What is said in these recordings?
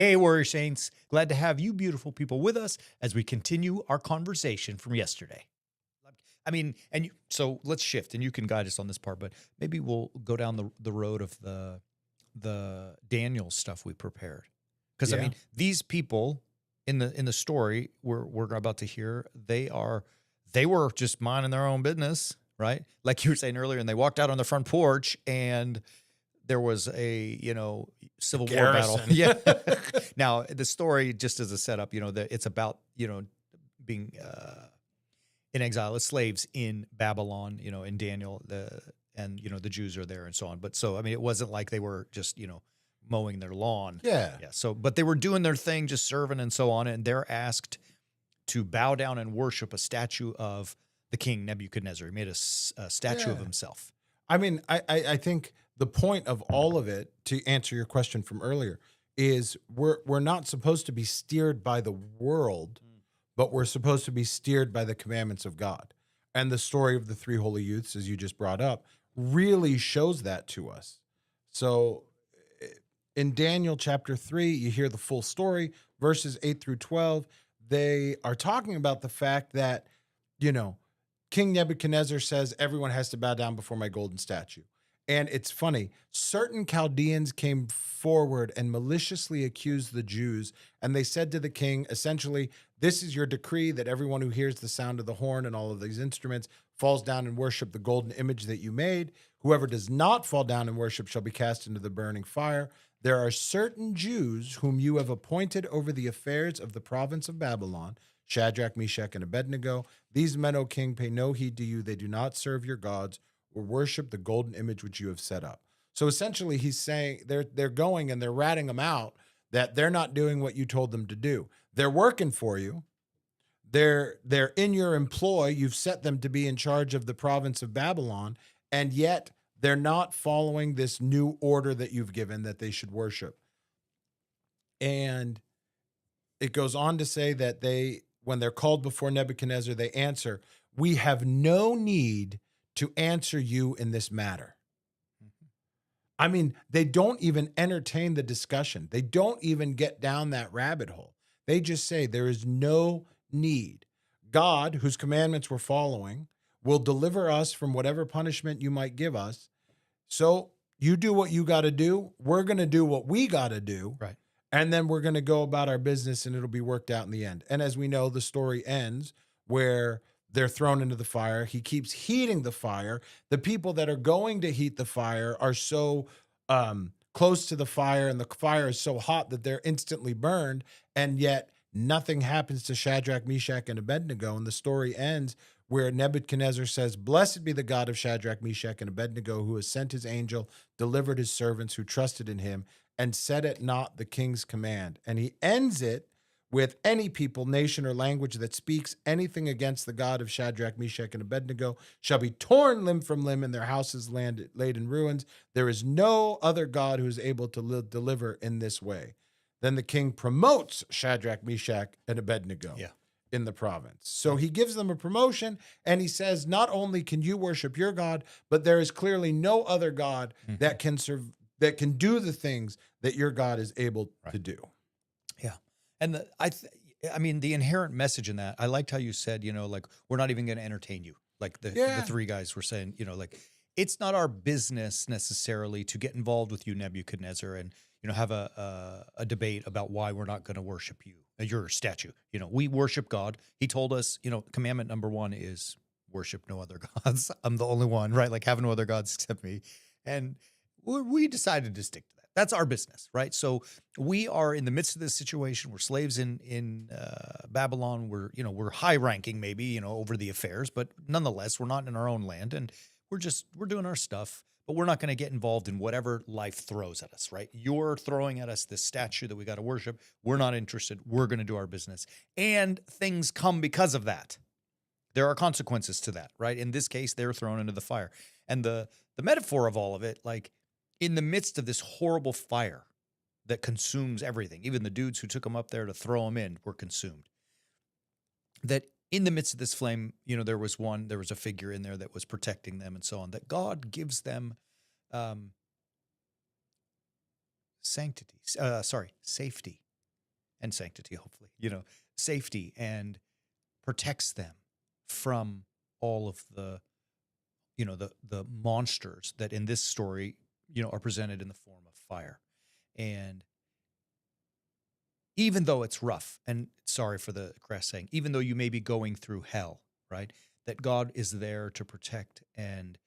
Hey, Warrior Saints. Glad to have you beautiful people with us as we continue our conversation from yesterday. I mean, so let's shift and you can guide us on this part, but maybe we'll go down the road of the Daniel stuff we prepared. Because I Yeah. mean, these people in the story we're about to hear, they were just minding their own business, right? Like you were saying earlier, and they walked out on the front porch and there was a Civil War battle. Garrison. Yeah. Now the story, just as a setup, that it's about being in exile as slaves in Babylon, in Daniel, the Jews are there and so on. But so I mean, it wasn't like they were just mowing their lawn. Yeah. Yeah. So, but they were doing their thing, just serving and so on, and they're asked to bow down and worship a statue of the king Nebuchadnezzar. He made a statue of Yeah. himself. I mean, I think the point of all of it, to answer your question from earlier, is we're not supposed to be steered by the world, but we're supposed to be steered by the commandments of God. And the story of the three holy youths, as you just brought up, really shows that to us. So in Daniel chapter 3, you hear the full story, verses 8 through 12. They are talking about the fact that, King Nebuchadnezzar says everyone has to bow down before my golden statue. And it's funny, certain Chaldeans came forward and maliciously accused the Jews, and they said to the king, essentially, this is your decree that everyone who hears the sound of the horn and all of these instruments falls down and worship the golden image that you made. Whoever does not fall down and worship shall be cast into the burning fire. There are certain Jews whom you have appointed over the affairs of the province of Babylon, Shadrach, Meshach, and Abednego. These men, O king, pay no heed to you. They do not serve your gods or worship the golden image which you have set up. So essentially, he's saying they're going and they're ratting them out that they're not doing what you told them to do. They're working for you. They're in your employ. You've set them to be in charge of the province of Babylon, and yet they're not following this new order that you've given that they should worship. And it goes on to say that when they're called before Nebuchadnezzar, they answer, we have no need to answer you in this matter. I mean, they don't even entertain the discussion. They don't even get down that rabbit hole. They just say there is no need. God, whose commandments we're following, will deliver us from whatever punishment you might give us. So you do what you got to do. We're going to do what we got to do. Right. And then we're going to go about our business and it'll be worked out in the end. And as we know, the story ends where they're thrown into the fire. He keeps heating the fire. The people that are going to heat the fire are so close to the fire, and the fire is so hot that they're instantly burned. And yet nothing happens to Shadrach, Meshach, and Abednego. And the story ends where Nebuchadnezzar says, blessed be the God of Shadrach, Meshach, and Abednego, who has sent his angel, delivered his servants who trusted in him, and set at naught the king's command. And he ends it with any people, nation, or language that speaks anything against the God of Shadrach, Meshach, and Abednego shall be torn limb from limb, and their houses laid in ruins. There is no other God who is able to deliver in this way. Then the king promotes Shadrach, Meshach, and Abednego in the province. So he gives them a promotion, and he says, not only can you worship your God, but there is clearly no other God that can serve, that can do the things that your God is able to do. Yeah. And I mean, the inherent message in that, I liked how you said, like, we're not even going to entertain you. Like the three guys were saying, like, it's not our business necessarily to get involved with you, Nebuchadnezzar, and, have a debate about why we're not going to worship you, your statue. We worship God. He told us, commandment number 1 is worship no other gods. I'm the only one, right? Like, have no other gods except me. And we decided to stick to that. That's our business, right? So we are in the midst of this situation. We're slaves in Babylon. We're high ranking, maybe, over the affairs, but nonetheless, we're not in our own land, and we're doing our stuff. But we're not going to get involved in whatever life throws at us, right? You're throwing at us this statue that we got to worship. We're not interested. We're going to do our business, and things come because of that. There are consequences to that, right? In this case, they're thrown into the fire, and the metaphor of all of it, like, in the midst of this horrible fire that consumes everything, even the dudes who took them up there to throw them in were consumed. That in the midst of this flame, there was a figure in there that was protecting them and so on, that God gives them safety. and sanctity, hopefully, safety, and protects them from all of the, the monsters that in this story, are presented in the form of fire. And even though it's rough, and sorry for the crass saying, even though you may be going through hell, right? That God is there to protect and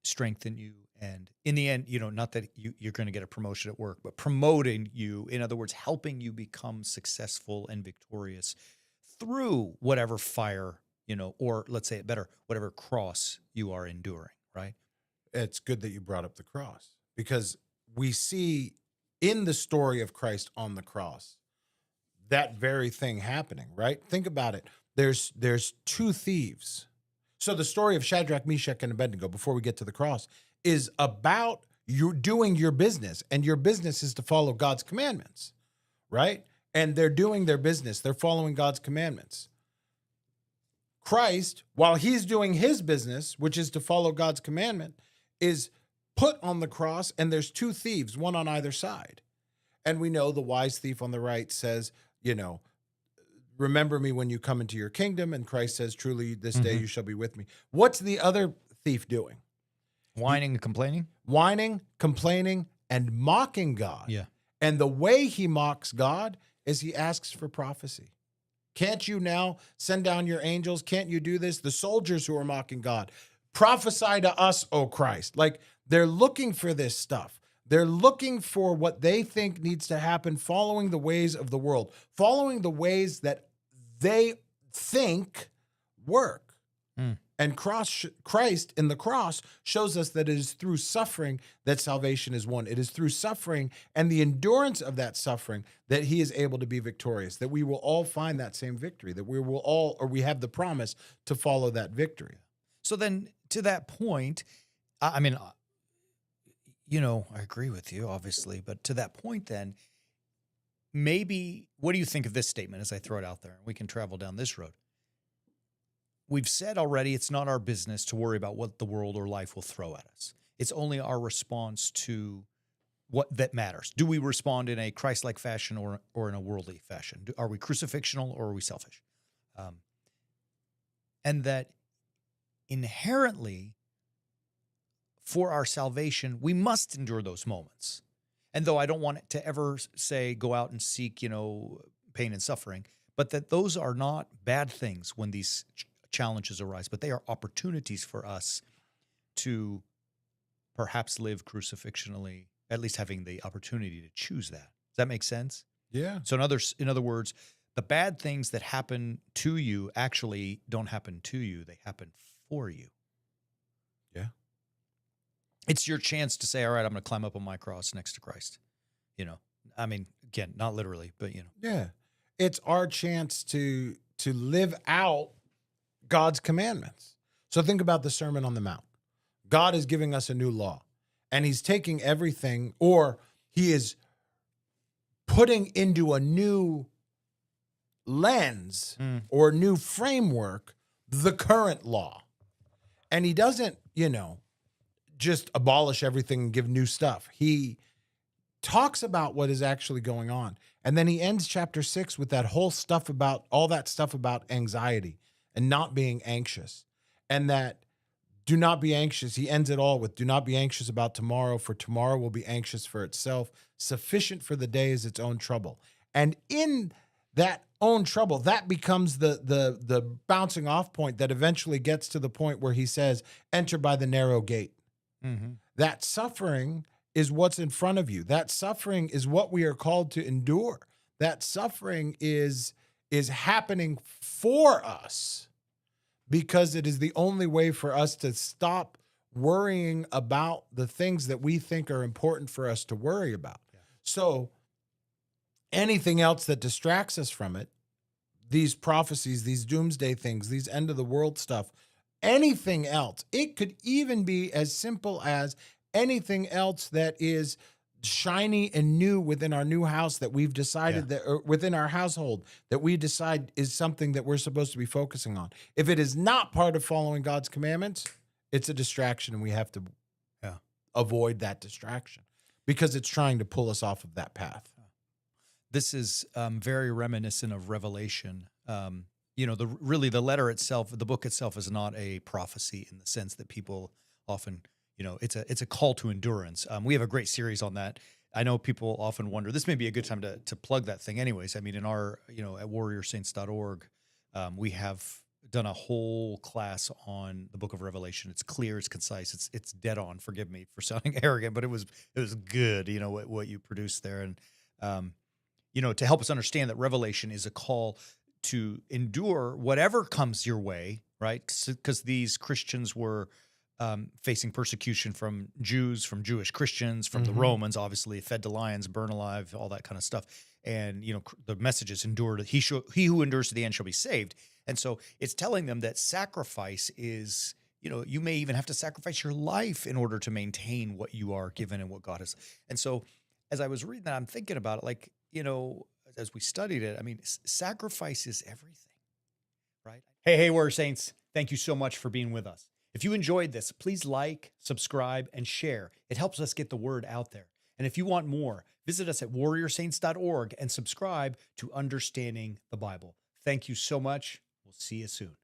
strengthen you. And in the end, not that you're going to get a promotion at work, but promoting you, in other words, helping you become successful and victorious through whatever fire, or let's say it better, whatever cross you are enduring, right? It's good that you brought up the cross, because we see in the story of Christ on the cross that very thing happening, right? Think about it. There's two thieves. So the story of Shadrach, Meshach, and Abednego, before we get to the cross, is about you doing your business, and your business is to follow God's commandments, right? And they're doing their business. They're following God's commandments. Christ, while he's doing his business, which is to follow God's commandment, is put on the cross, and there's two thieves, one on either side. And we know the wise thief on the right says, remember me when you come into your kingdom. And Christ says, truly, this day you shall be with me. What's the other thief doing? Whining and complaining? Whining, complaining, and mocking God. Yeah. And the way he mocks God is he asks for prophecy. Can't you now send down your angels? Can't you do this? The soldiers who are mocking God, prophesy to us, O Christ. Like, they're looking for this stuff. They're looking for what they think needs to happen, following the ways of the world, following the ways that they think work. And Christ in the cross shows us that it is through suffering that salvation is won. It is through suffering and the endurance of that suffering that he is able to be victorious, that we will all find that same victory, that we will all, or we have the promise to follow that victory. So then to that point, I mean, I agree with you, obviously, but to that point then, maybe, what do you think of this statement as I throw it out there? We can travel down this road. We've said already it's not our business to worry about what the world or life will throw at us. It's only our response to what that matters. Do we respond in a Christ-like fashion or in a worldly fashion? Are we crucifixional or are we selfish? And that inherently, for our salvation, we must endure those moments. And though I don't want it to ever say, go out and seek, pain and suffering, but that those are not bad things when these challenges arise, but they are opportunities for us to perhaps live crucifixionally, at least having the opportunity to choose that. Does that make sense? Yeah. So in other words, the bad things that happen to you actually don't happen to you. They happen for you. Yeah. It's your chance to say, all right, I'm going to climb up on my cross next to Christ. I mean, again, not literally, but Yeah. It's our chance to live out God's commandments. So think about the Sermon on the Mount. God is giving us a new law, and he's taking everything, or he is putting into a new lens or new framework the current law. And he doesn't, just abolish everything and give new stuff. He talks about what is actually going on. And then he ends chapter 6 with that whole stuff about all that stuff about anxiety and not being anxious, and that do not be anxious. He ends it all with, do not be anxious about tomorrow, for tomorrow will be anxious for itself. Sufficient for the day is its own trouble. And in that own trouble, that becomes the bouncing off point that eventually gets to the point where he says, enter by the narrow gate. Mm-hmm. That suffering is what's in front of you. That suffering is what we are called to endure. That suffering is happening for us, because it is the only way for us to stop worrying about the things that we think are important for us to worry about. Yeah. So anything else that distracts us from it, these prophecies, these doomsday things, these end of the world stuff, anything else, it could even be as simple as anything else that is shiny and new within our new house that we've decided that, or within our household, that we decide is something that we're supposed to be focusing on. If it is not part of following God's commandments, it's a distraction, and we have to avoid that distraction because it's trying to pull us off of that path. This is very reminiscent of Revelation. Really the letter itself, the book itself, is not a prophecy in the sense that people often, it's a call to endurance. We have a great series on that. I know people often wonder. This may be a good time to plug that thing, anyways. I mean, in our at warriorsaints.org, we have done a whole class on the book of Revelation. It's clear, it's concise, it's dead on. Forgive me for sounding arrogant, but it was good. What you produced there, and to help us understand that Revelation is a call to endure whatever comes your way, right? Because these Christians were facing persecution from Jews, from Jewish Christians, from the Romans, obviously fed to lions, burn alive, all that kind of stuff. And the message is endured. He who endures to the end shall be saved. And so it's telling them that sacrifice is, you may even have to sacrifice your life in order to maintain what you are given and what God is. And so as I was reading that, I'm thinking about it, like, as we studied it, I mean, sacrifice is everything, right? Hey, Warrior Saints, thank you so much for being with us. If you enjoyed this, please like, subscribe, and share. It helps us get the word out there. And if you want more, visit us at warriorsaints.org and subscribe to Understanding the Bible. Thank you so much. We'll see you soon.